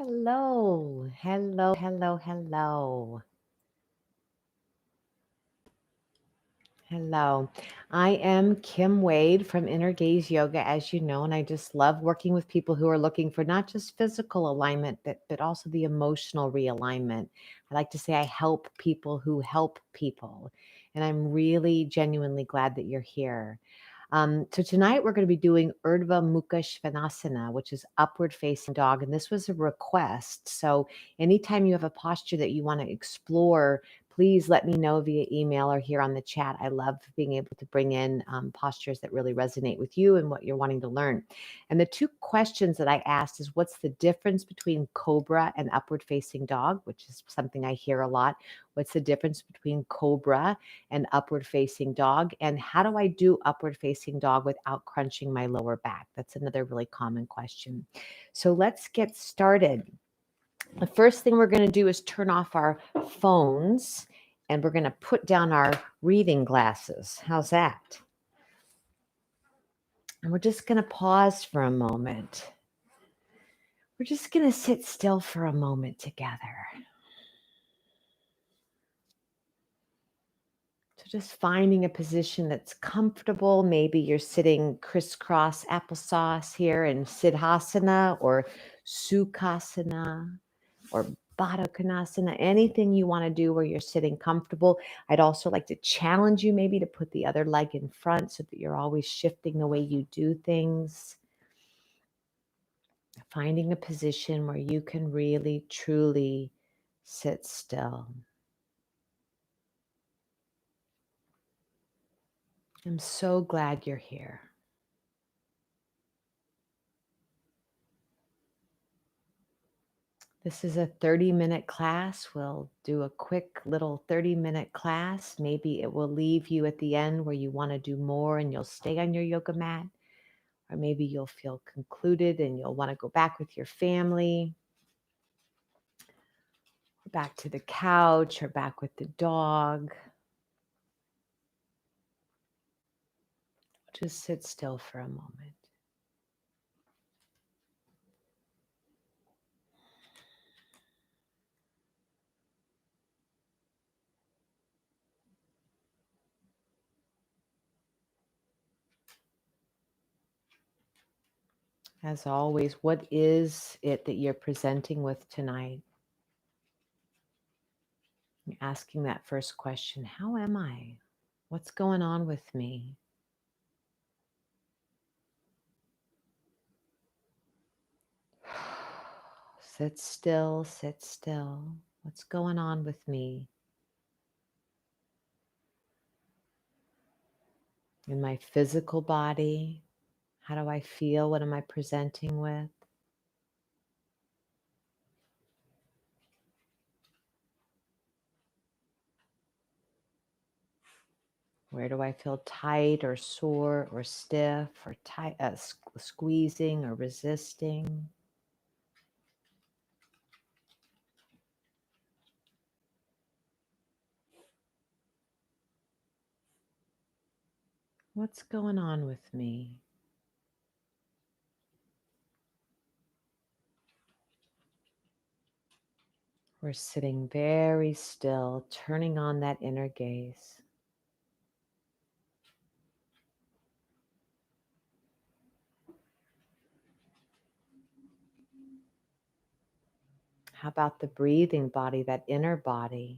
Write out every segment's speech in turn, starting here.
Hello, hello, hello, hello. Hello. I am Kim Wade from Inner Gaze Yoga, as you know, and I just love working with people who are looking for not just physical alignment, but also the emotional realignment. I like to say I help people who help people, and I'm really genuinely glad that you're here. So tonight we're going to be doing Urdhva Mukha Svanasana, which is upward facing dog. And this was a request. So anytime you have a posture that you want to explore, please let me know via email or here on the chat. I love being able to bring in postures that really resonate with you and what you're wanting to learn. And the two questions that I asked is what's the difference between cobra and upward facing dog, which is something I hear a lot. What's the difference between cobra and upward facing dog? And how do I do upward facing dog without crunching my lower back? That's another really common question. So let's get started. The first thing we're going to do is turn off our phones and we're going to put down our reading glasses. How's that? And we're just going to pause for a moment. We're just going to sit still for a moment together. So just finding a position that's comfortable. Maybe you're sitting crisscross applesauce here in Siddhasana or Sukhasana or Baddha Konasana, anything you want to do where you're sitting comfortable. I'd also like to challenge you maybe to put the other leg in front so that you're always shifting the way you do things. Finding a position where you can really, truly sit still. I'm so glad you're here. This is a 30-minute class. We'll do a quick little 30-minute class. Maybe it will leave you at the end where you want to do more and you'll stay on your yoga mat. Or maybe you'll feel concluded and you'll want to go back with your family, or back to the couch, or back with the dog. Just sit still for a moment. As always, what is it that you're presenting with tonight? You're asking that first question, how am I? What's going on with me? Sit still, sit still. What's going on with me? In my physical body, how do I feel? What am I presenting with? Where do I feel tight or sore or stiff or tight, squeezing or resisting? What's going on with me? We're sitting very still, turning on that inner gaze. How about the breathing body, that inner body?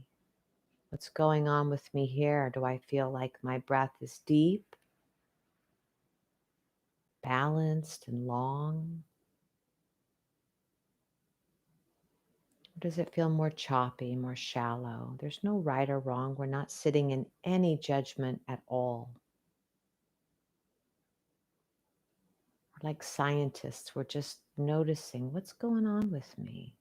What's going on with me here? Do I feel like my breath is deep, balanced, and long? Or does it feel more choppy, more shallow? There's no right or wrong. We're not sitting in any judgment at all. We're like scientists. We're just noticing what's going on with me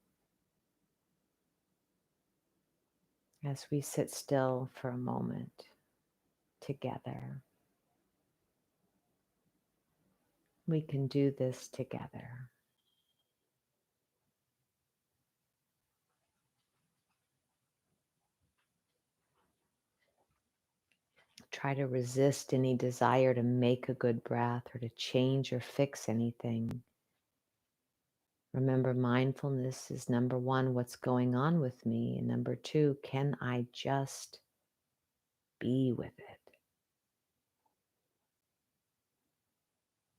as we sit still for a moment together. We can do this together. Try to resist any desire to make a good breath or to change or fix anything. Remember, mindfulness is number one, what's going on with me? And number two, can I just be with it?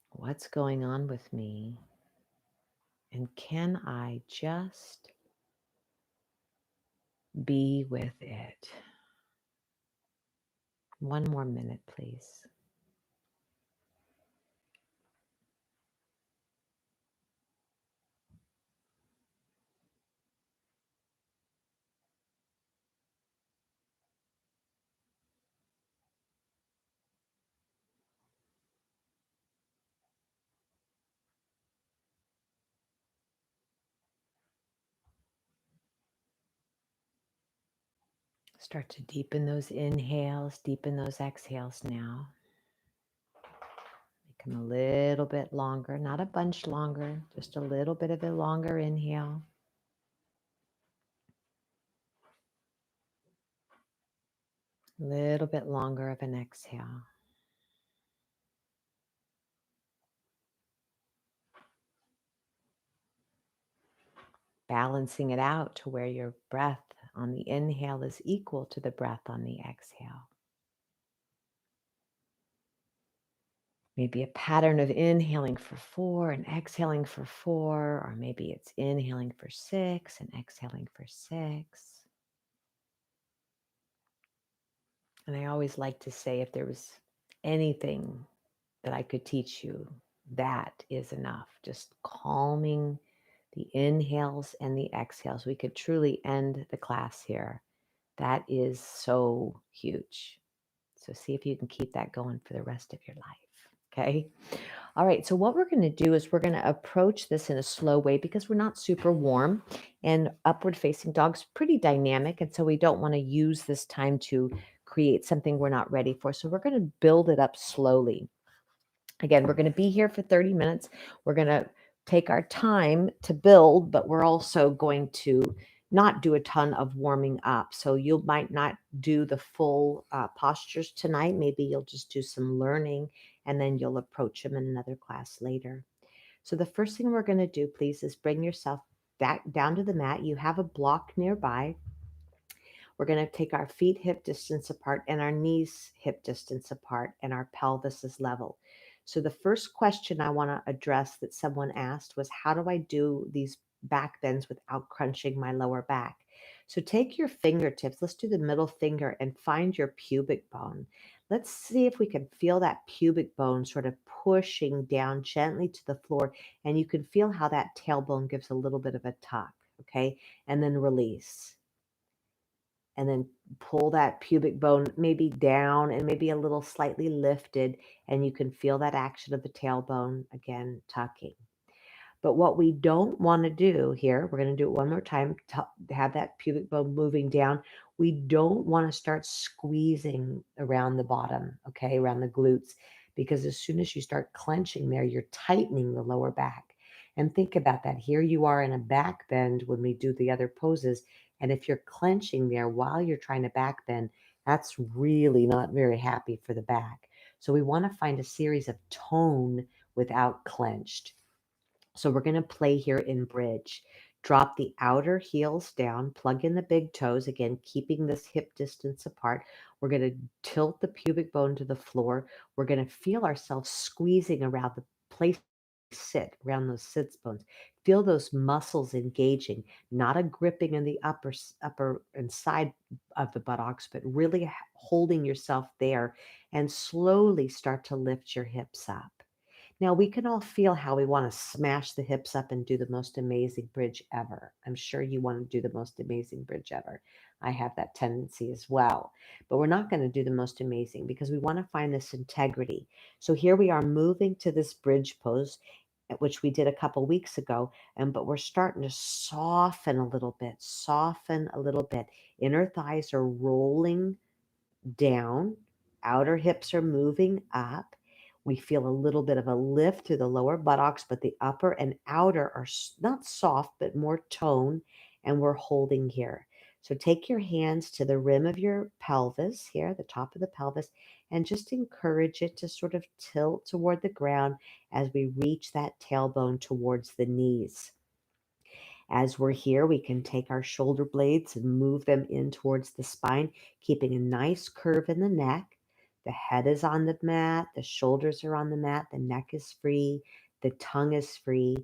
What's going on with me? And can I just be with it? One more minute, please. Start to deepen those inhales, deepen those exhales now. Make them a little bit longer, not a bunch longer, just a little bit of a longer inhale. A little bit longer of an exhale. Balancing it out to where your breath on the inhale is equal to the breath on the exhale. Maybe a pattern of inhaling for 4 and exhaling for 4, or maybe it's inhaling for 6 and exhaling for 6. And I always like to say, if there was anything that I could teach you, that is enough. Just calming the inhales and the exhales. We could truly end the class here. That is so huge. So see if you can keep that going for the rest of your life. Okay. All right. So what we're going to do is we're going to approach this in a slow way because we're not super warm, and upward facing dog's pretty dynamic. And so we don't want to use this time to create something we're not ready for. So we're going to build it up slowly. Again, we're going to be here for 30 minutes. We're going to take our time to build, but we're also going to not do a ton of warming up. So you might not do the full postures tonight. Maybe you'll just do some learning and then you'll approach them in another class later. So the first thing we're going to do, please, is bring yourself back down to the mat. You have a block nearby. We're going to take our feet hip distance apart and our knees hip distance apart, and our pelvis is level. So the first question I want to address that someone asked was, how do I do these back bends without crunching my lower back? So take your fingertips, let's do the middle finger and find your pubic bone. Let's see if we can feel that pubic bone sort of pushing down gently to the floor, and you can feel how that tailbone gives a little bit of a tuck, okay? And then release, and then pull that pubic bone maybe down and maybe a little slightly lifted, and you can feel that action of the tailbone again tucking. But what we don't want to do here, we're going to do it one more time to have that pubic bone moving down. We don't want to start squeezing around the bottom, okay, around the glutes, because as soon as you start clenching there, you're tightening the lower back. And think about that. Here you are in a back bend when we do the other poses. And if you're clenching there while you're trying to back bend, that's really not very happy for the back. So we want to find a series of tone without clenched. So we're going to play here in bridge. Drop the outer heels down, plug in the big toes, again, keeping this hip distance apart. We're going to tilt the pubic bone to the floor. We're going to feel ourselves squeezing around the place sit, around those sits bones. Feel those muscles engaging, not a gripping in the upper and side of the buttocks, but really holding yourself there, and slowly start to lift your hips up. Now, we can all feel how we want to smash the hips up and do the most amazing bridge ever. I'm sure you want to do the most amazing bridge ever. I have that tendency as well. But we're not going to do the most amazing because we want to find this integrity. So here we are moving to this bridge pose, which we did a couple weeks ago, but we're starting to soften a little bit, soften a little bit. Inner thighs are rolling down, outer hips are moving up. We feel a little bit of a lift through the lower buttocks, but the upper and outer are not soft, but more tone, and we're holding here. So take your hands to the rim of your pelvis here, the top of the pelvis, and just encourage it to sort of tilt toward the ground as we reach that tailbone towards the knees. As we're here, we can take our shoulder blades and move them in towards the spine, keeping a nice curve in the neck. The head is on the mat, the shoulders are on the mat, the neck is free, the tongue is free.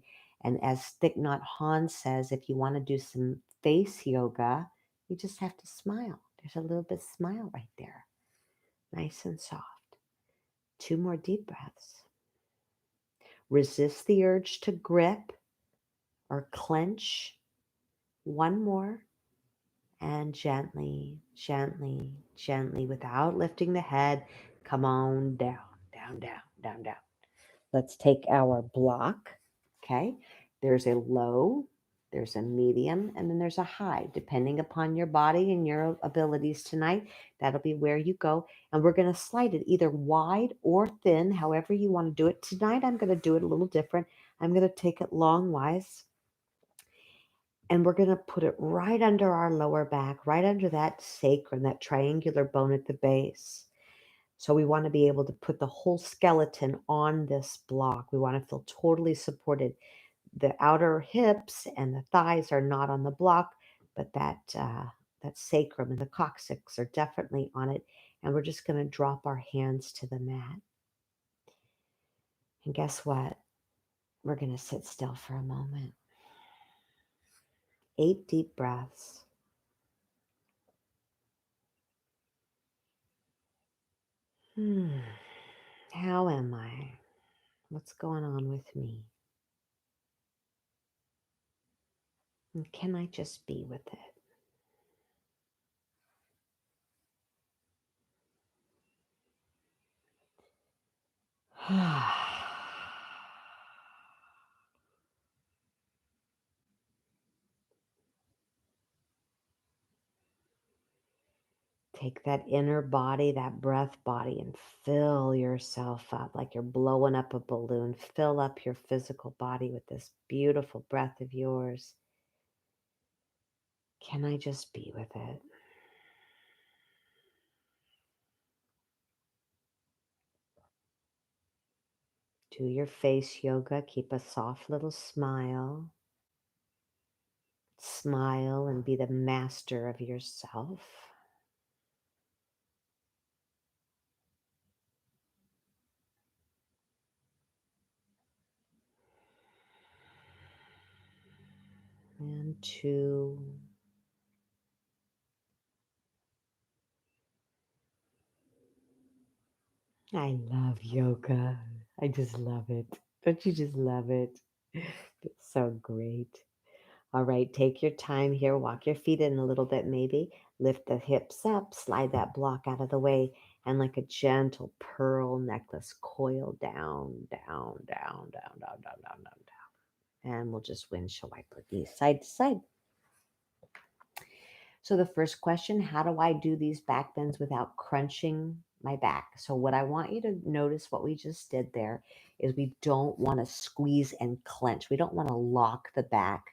And as Thich Nhat Hanh says, if you want to do some face yoga, you just have to smile. There's a little bit of smile right there. Nice and soft. 2 more deep breaths. Resist the urge to grip or clench. 1 more. And gently, gently, gently, without lifting the head, come on down, down, down, down, down. Let's take our block. Okay. There's a low, there's a medium, and then there's a high. Depending upon your body and your abilities tonight, that'll be where you go. And we're going to slide it either wide or thin, however you want to do it. Tonight, I'm going to do it a little different. I'm going to take it longwise. And we're going to put it right under our lower back, right under that sacrum, that triangular bone at the base. So we want to be able to put the whole skeleton on this block. We want to feel totally supported. The outer hips and the thighs are not on the block, but that sacrum and the coccyx are definitely on it. And we're just going to drop our hands to the mat. And guess what? We're going to sit still for a moment. 8 deep breaths. How am I? What's going on with me? And can I just be with it? Take that inner body, that breath body, and fill yourself up like you're blowing up a balloon. Fill up your physical body with this beautiful breath of yours. Can I just be with it? Do your face yoga. Keep a soft little smile. Smile and be the master of yourself. And 2. I love yoga. I just love it. Don't you just love it? It's so great. All right, take your time here. Walk your feet in a little bit, maybe. Lift the hips up, slide that block out of the way, and like a gentle pearl necklace, coil down, down, down, down, down, down, down, down, down. And we'll just windshield wiper these side to side. So the first question, how do I do these back bends without crunching my back? So what I want you to notice, what we just did there, is we don't want to squeeze and clench. We don't want to lock the back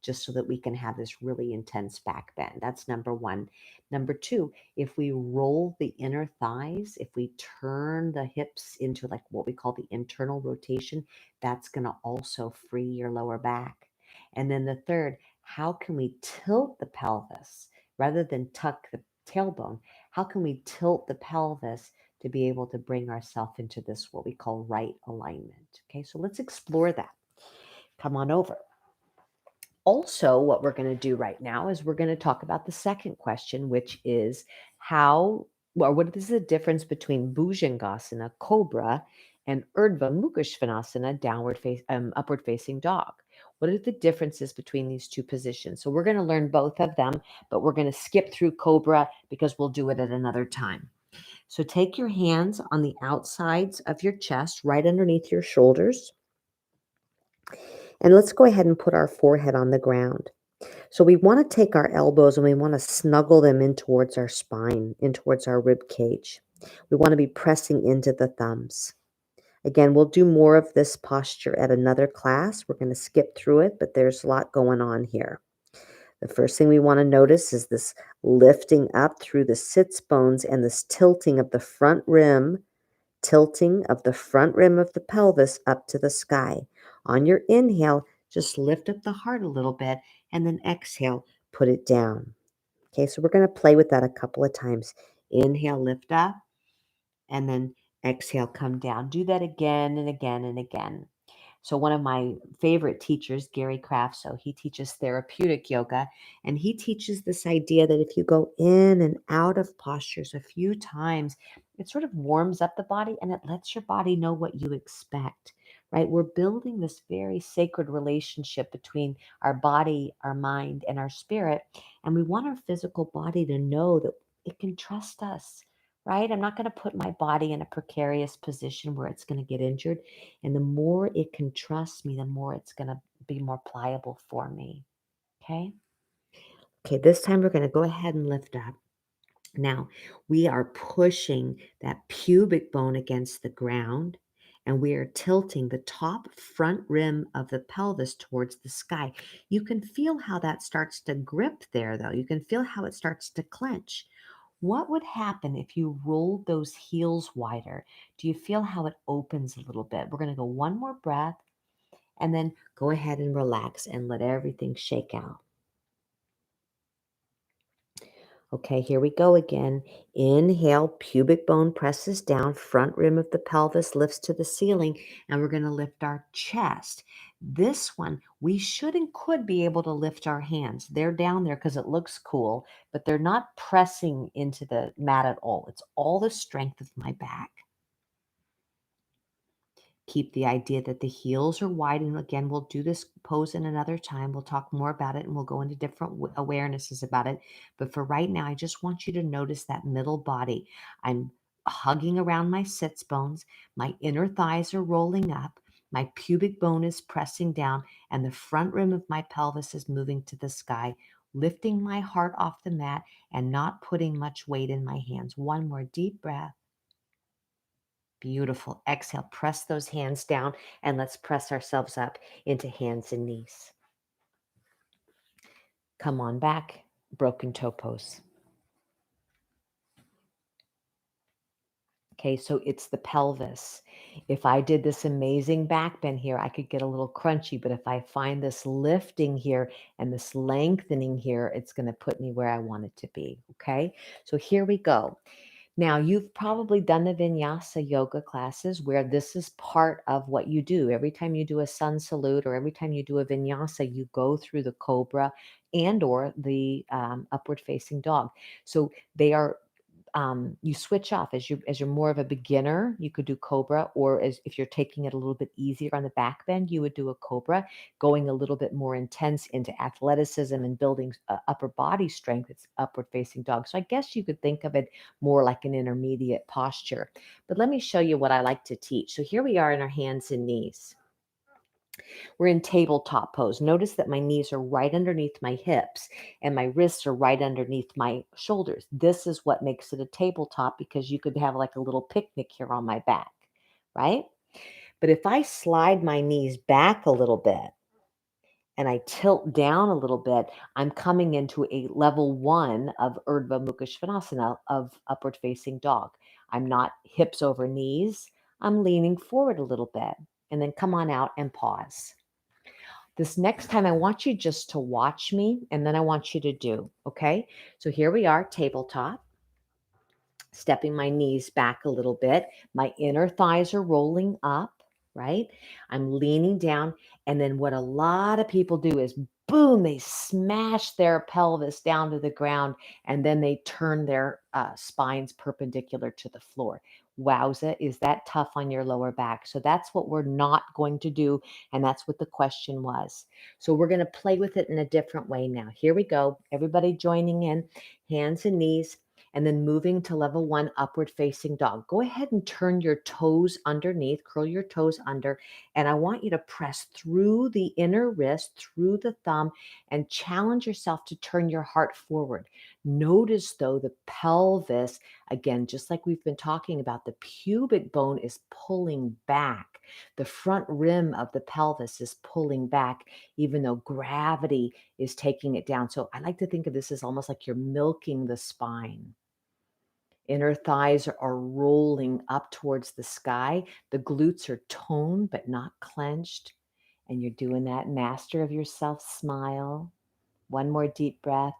just so that we can have this really intense back bend. That's number 1. Number 2, if we roll the inner thighs, if we turn the hips into like what we call the internal rotation, that's going to also free your lower back. And then the third, how can we tilt the pelvis? Rather than tuck the tailbone, how can we tilt the pelvis to be able to bring ourselves into this, what we call right alignment? Okay, so let's explore that. Come on over. Also, what we're going to do right now is we're going to talk about the second question, which is what is the difference between Bhujangasana, Cobra, and Urdhva Mukha Svanasana, upward facing dog? What are the differences between these two positions? So we're going to learn both of them, but we're going to skip through Cobra because we'll do it at another time. So take your hands on the outsides of your chest, right underneath your shoulders. And let's go ahead and put our forehead on the ground. So we want to take our elbows and we want to snuggle them in towards our spine, in towards our rib cage. We want to be pressing into the thumbs. Again, we'll do more of this posture at another class. We're going to skip through it, but there's a lot going on here. The first thing we want to notice is this lifting up through the sits bones and this tilting of the front rim of the pelvis up to the sky. On your inhale, Just lift up the heart a little bit and then exhale, put it down. Okay, so we're going to play with that a couple of times. Inhale, lift up, and then exhale, come down. Do that again and again and again. So one of my favorite teachers, Gary Crafso, he teaches therapeutic yoga, and he teaches this idea that if you go in and out of postures a few times, it sort of warms up the body and it lets your body know what you expect, right? We're building this very sacred relationship between our body, our mind, and our spirit, and we want our physical body to know that it can trust us. Right? I'm not going to put my body in a precarious position where it's going to get injured. And the more it can trust me, the more it's going to be more pliable for me. Okay. Okay. This time we're going to go ahead and lift up. Now we are pushing that pubic bone against the ground and we are tilting the top front rim of the pelvis towards the sky. You can feel how that starts to grip there, though. You can feel how it starts to clench. What would happen if you rolled those heels wider? Do you feel how it opens a little bit? We're going to go one more breath and then go ahead and relax and let everything shake out. Okay, here we go again. Inhale, pubic bone presses down, front rim of the pelvis lifts to the ceiling, and we're going to lift our chest. This one, we should and could be able to lift our hands. They're down there because it looks cool, but they're not pressing into the mat at all. It's all the strength of my back. Keep the idea that the heels are wide. And again, we'll do this pose in another time. We'll talk more about it and we'll go into different awarenesses about it. But for right now, I just want you to notice that middle body. I'm hugging around my sits bones. My inner thighs are rolling up. My pubic bone is pressing down and the front rim of my pelvis is moving to the sky, lifting my heart off the mat and not putting much weight in my hands. One more deep breath. Beautiful. Exhale, press those hands down and let's press ourselves up into hands and knees. Come on back, broken toe pose. Okay, so it's the pelvis. If I did this amazing back bend here, I could get a little crunchy, but if I find this lifting here and this lengthening here, it's going to put me where I want it to be. Okay, so here we go. Now, you've probably done the vinyasa yoga classes where this is part of what you do. Every time you do a sun salute or every time you do a vinyasa, you go through the cobra and or the upward facing dog. So they are you switch off as you're more of a beginner, you could do cobra, or as if you're taking it a little bit easier on the back bend, you would do a cobra, going a little bit more intense into athleticism and building upper body strength. It's upward facing dog. So I guess you could think of it more like an intermediate posture. But let me show you what I like to teach. So here we are in our hands and knees. We're in tabletop pose. Notice that my knees are right underneath my hips and my wrists are right underneath my shoulders. This is what makes it a tabletop because you could have like a little picnic here on my back, right? But if I slide my knees back a little bit and I tilt down a little bit, I'm coming into a level 1 of Urdhva Mukha Svanasana of upward facing dog. I'm not hips over knees. I'm leaning forward a little bit and then come on out and pause. This next time, I want you just to watch me and then I want you to do, okay? So here we are, tabletop, stepping my knees back a little bit. My inner thighs are rolling up, right? I'm leaning down. And then what a lot of people do is boom, they smash their pelvis down to the ground and then they turn their spines perpendicular to the floor. Wowza, is that tough on your lower back? So that's what we're not going to do. And that's what the question was. So we're going to play with it in a different way now. Here we go. Everybody joining in, hands and knees and then moving to level 1, upward facing dog. Go ahead and turn your toes underneath, curl your toes under, and I want you to press through the inner wrist, through the thumb, and challenge yourself to turn your heart forward. Notice though the pelvis, again, just like we've been talking about, the pubic bone is pulling back. The front rim of the pelvis is pulling back, even though gravity is taking it down. So I like to think of this as almost like you're milking the spine. Inner thighs are rolling up towards the sky. The glutes are toned but not clenched. And you're doing that master of yourself smile. One more deep breath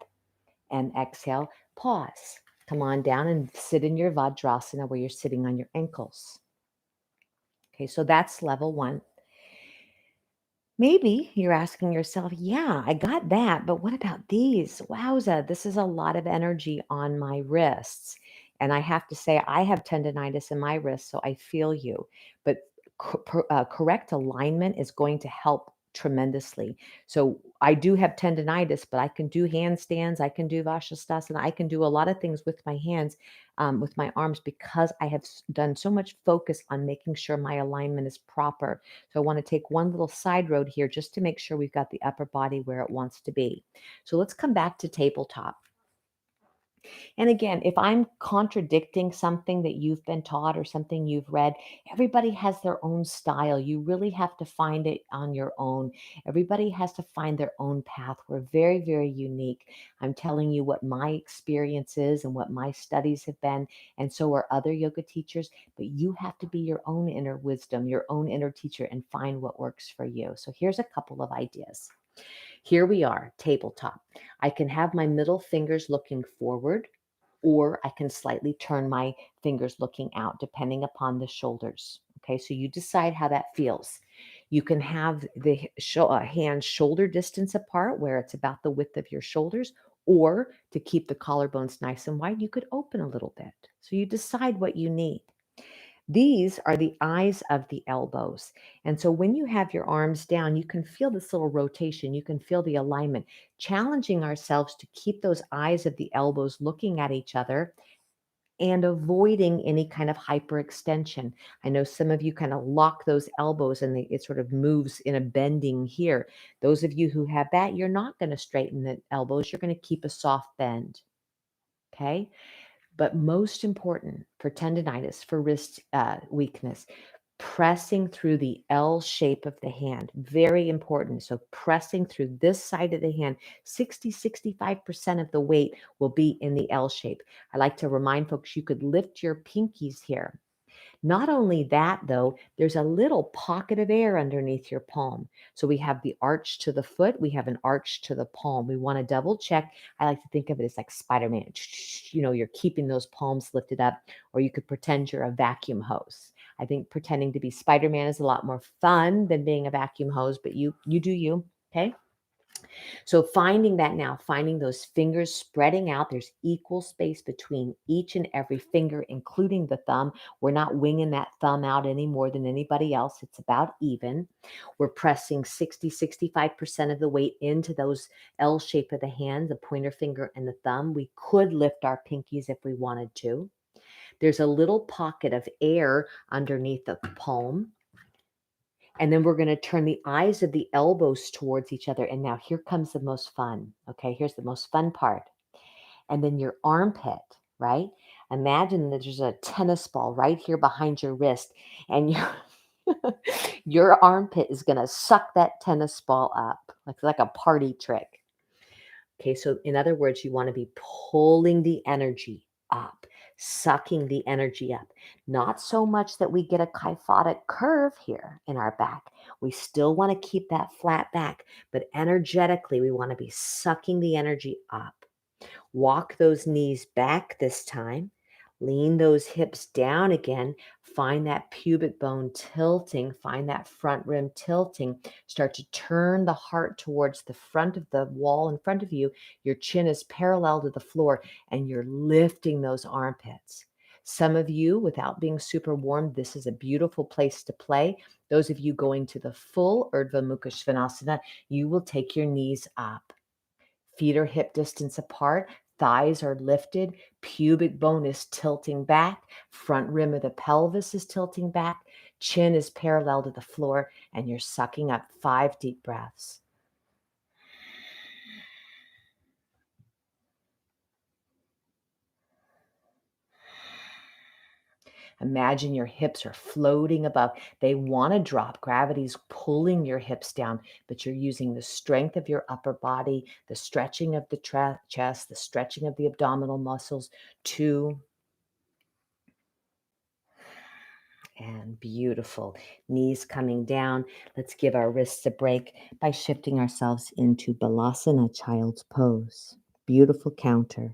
and exhale. Pause. Come on down and sit in your Vajrasana where you're sitting on your ankles. Okay, so that's level 1. Maybe you're asking yourself, yeah, I got that, but what about these? Wowza, this is a lot of energy on my wrists. And I have to say, I have tendonitis in my wrists, so I feel you. But correct alignment is going to help tremendously. So I do have tendonitis, but I can do handstands, I can do Vajrasana, I can do a lot of things with my hands, with my arms, because I have done so much focus on making sure my alignment is proper. So I want to take one little side road here just to make sure we've got the upper body where it wants to be. So let's come back to tabletop. And again, if I'm contradicting something that you've been taught or something you've read, everybody has their own style. You really have to find it on your own. Everybody has to find their own path. We're very, very unique. I'm telling you what my experience is and what my studies have been, and so are other yoga teachers, but you have to be your own inner wisdom, your own inner teacher, and find what works for you. So here's a couple of ideas. Here we are, tabletop. I can have my middle fingers looking forward, or I can slightly turn my fingers looking out, depending upon the shoulders. Okay, so you decide how that feels. You can have the hands shoulder distance apart, where it's about the width of your shoulders, or to keep the collarbones nice and wide, you could open a little bit. So you decide what you need. These are the eyes of the elbows. And so when you have your arms down, you can feel this little rotation. You can feel the alignment, challenging ourselves to keep those eyes of the elbows looking at each other and avoiding any kind of hyperextension. I know some of you kind of lock those elbows and it sort of moves in a bending here. Those of you who have that, you're not going to straighten the elbows. You're going to keep a soft bend. Okay. But most important for tendonitis, for wrist weakness, pressing through the L shape of the hand. Very important. So pressing through this side of the hand, 65% of the weight will be in the L shape. I like to remind folks you could lift your pinkies here. Not only that, though, there's a little pocket of air underneath your palm. So we have the arch to the foot, we have an arch to the palm. We want to double check. I like to think of it as like Spider-Man. You know, you're keeping those palms lifted up, or you could pretend you're a vacuum hose. I think pretending to be Spider-Man is a lot more fun than being a vacuum hose, but you do you, okay? So finding that now, finding those fingers spreading out, there's equal space between each and every finger, including the thumb. We're not winging that thumb out any more than anybody else. It's about even. We're pressing 65% of the weight into those L shape of the hand, the pointer finger and the thumb. We could lift our pinkies if we wanted to. There's a little pocket of air underneath the palm. And then we're going to turn the eyes of the elbows towards each other. And now here comes the most fun. Okay, here's the most fun part. And then your armpit, right? Imagine that there's a tennis ball right here behind your wrist, and your armpit is going to suck that tennis ball up like a party trick. Okay, so in other words, you want to be pulling the energy up, sucking the energy up. Not so much that we get a kyphotic curve here in our back. We still want to keep that flat back, but energetically, we want to be sucking the energy up. Walk those knees back this time. Lean those hips down again. Find that pubic bone tilting. Find that front rim tilting. Start to turn the heart towards the front of the wall in front of you. Your chin is parallel to the floor, and you're lifting those armpits. Some of you, without being super warm, this is a beautiful place to play. Those of you going to the full Urdhva Mukha Svanasana, you will take your knees up. Feet are hip distance apart. Thighs are lifted. Pubic bone is tilting back. Front rim of the pelvis is tilting back. Chin is parallel to the floor, and you're sucking up 5 deep breaths. Imagine your hips are floating above. They want to drop. Gravity's pulling your hips down, but you're using the strength of your upper body, the stretching of the chest, the stretching of the abdominal muscles to And beautiful. Knees coming down. Let's give our wrists a break by shifting ourselves into Balasana, child's pose. Beautiful counter.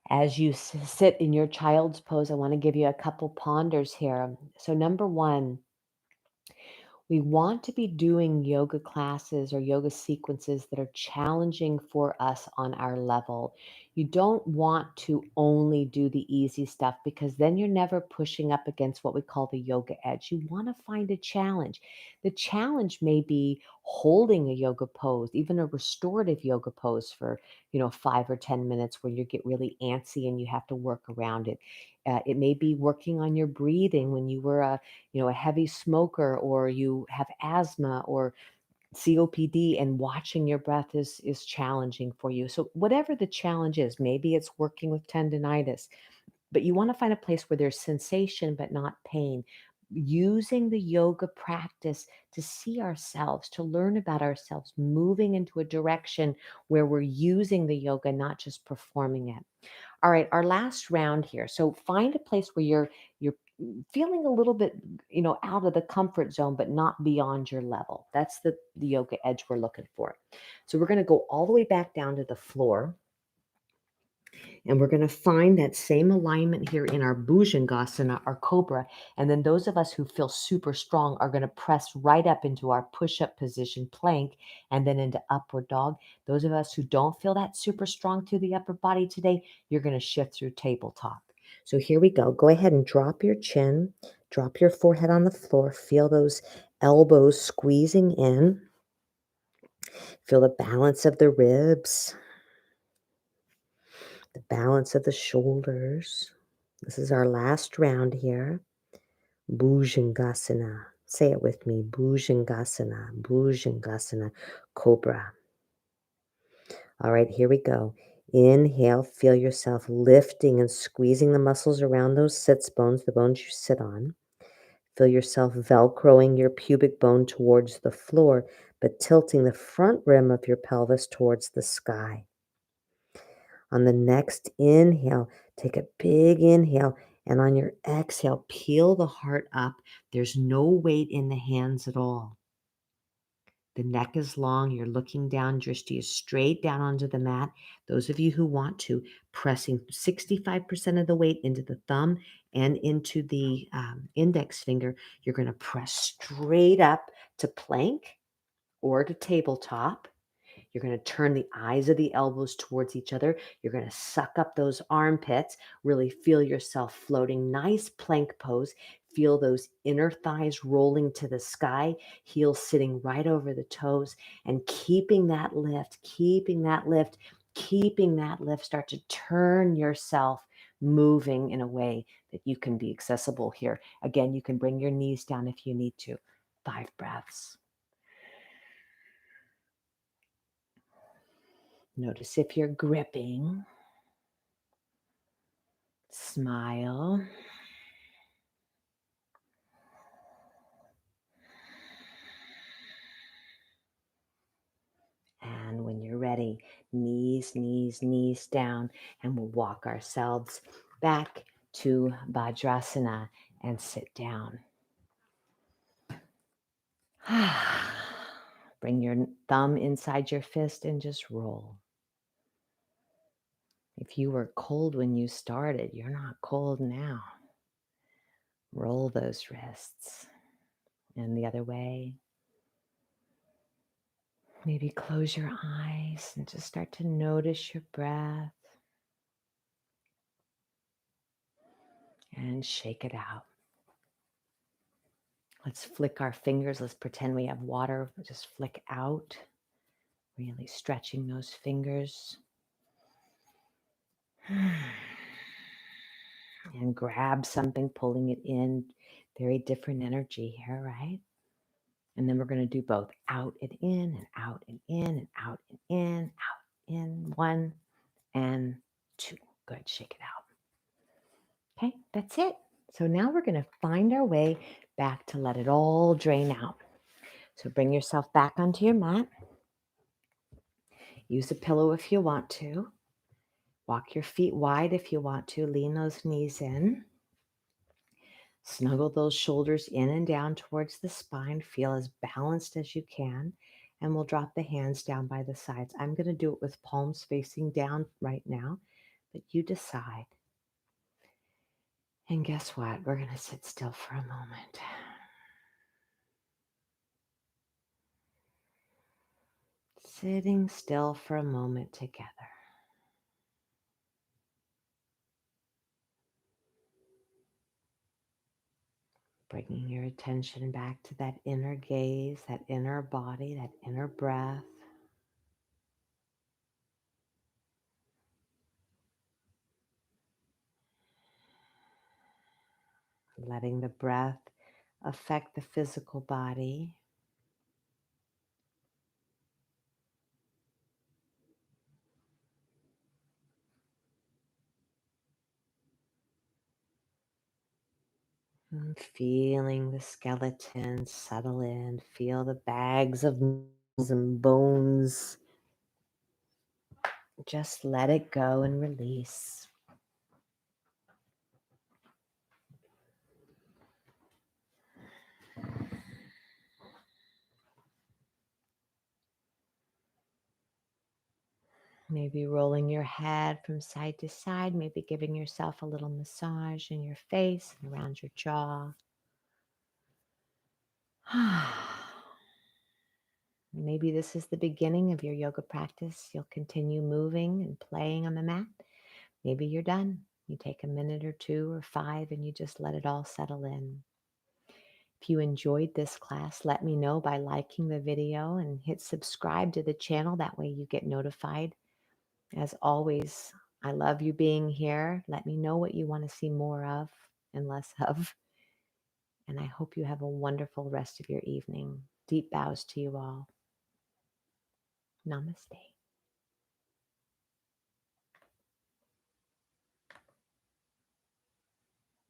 As you sit in your child's pose, I want to give you a couple ponders here. So, number one, we want to be doing yoga classes or yoga sequences that are challenging for us on our level. You don't want to only do the easy stuff because then you're never pushing up against what we call the yoga edge. You want to find a challenge. The challenge may be holding a yoga pose, even a restorative yoga pose for, 5 or 10 minutes where you get really antsy and you have to work around it. It may be working on your breathing when you were a heavy smoker or you have asthma or COPD, and watching your breath is challenging for you. So whatever the challenge is, maybe it's working with tendinitis, but you want to find a place where there's sensation but not pain. Using the yoga practice to see ourselves, to learn about ourselves, moving into a direction where we're using the yoga, not just performing it. All right, our last round here. So find a place where you're feeling a little bit, out of the comfort zone, but not beyond your level. That's the yoga edge we're looking for. So we're going to go all the way back down to the floor. And we're going to find that same alignment here in our Bhujangasana, our cobra. And then those of us who feel super strong are going to press right up into our push-up position, plank, and then into upward dog. Those of us who don't feel that super strong through the upper body today, you're going to shift through tabletop. So here we go. Go ahead and drop your chin, drop your forehead on the floor. Feel those elbows squeezing in. Feel the balance of the ribs, the balance of the shoulders. This is our last round here. Bhujangasana. Say it with me. Bhujangasana, Bhujangasana, Cobra. All right, here we go. Inhale, feel yourself lifting and squeezing the muscles around those sits bones, the bones you sit on. Feel yourself velcroing your pubic bone towards the floor, but tilting the front rim of your pelvis towards the sky. On the next inhale, take a big inhale, and on your exhale, peel the heart up. There's no weight in the hands at all. The neck is long. You're looking down. Drishti is straight down onto the mat. Those of you who want to, pressing 65% of the weight into the thumb and into the index finger, you're going to press straight up to plank or to tabletop. You're going to turn the eyes of the elbows towards each other. You're going to suck up those armpits. Really feel yourself floating. Nice plank pose. Feel those inner thighs rolling to the sky, heels sitting right over the toes, and keeping that lift, keeping that lift, keeping that lift. Start to turn yourself moving in a way that you can be accessible here. Again, you can bring your knees down if you need to. 5 breaths. Notice if you're gripping. Smile. And when you're ready, knees, knees, knees down, and we'll walk ourselves back to Vajrasana and sit down. Bring your thumb inside your fist and just roll. If you were cold when you started, you're not cold now. Roll those wrists. And the other way. Maybe close your eyes and just start to notice your breath. And shake it out. Let's flick our fingers. Let's pretend we have water. Just flick out. Really stretching those fingers. And grab something, pulling it in. Very different energy here, right? And then we're going to do both. Out and in, and out and in, and out and in, out, in. 1 and 2. Good. Shake it out. Okay, that's it. So now we're going to find our way back to let it all drain out. So bring yourself back onto your mat. Use a pillow if you want to. Walk your feet wide if you want to. Lean those knees in. Snuggle those shoulders in and down towards the spine. Feel as balanced as you can. And we'll drop the hands down by the sides. I'm going to do it with palms facing down right now, but you decide. And guess what? We're going to sit still for a moment. Sitting still for a moment together. Bringing your attention back to that inner gaze, that inner body, that inner breath. Letting the breath affect the physical body. And feeling the skeleton settle in. Feel the bags of muscles and bones. Just let it go and release. Maybe rolling your head from side to side, maybe giving yourself a little massage in your face and around your jaw. Maybe this is the beginning of your yoga practice. You'll continue moving and playing on the mat. Maybe you're done. You take a minute or 2 or 5 and you just let it all settle in. If you enjoyed this class, let me know by liking the video and hit subscribe to the channel. That way you get notified. As always, I love you being here. Let me know what you want to see more of and less of. And I hope you have a wonderful rest of your evening. Deep bows to you all. Namaste.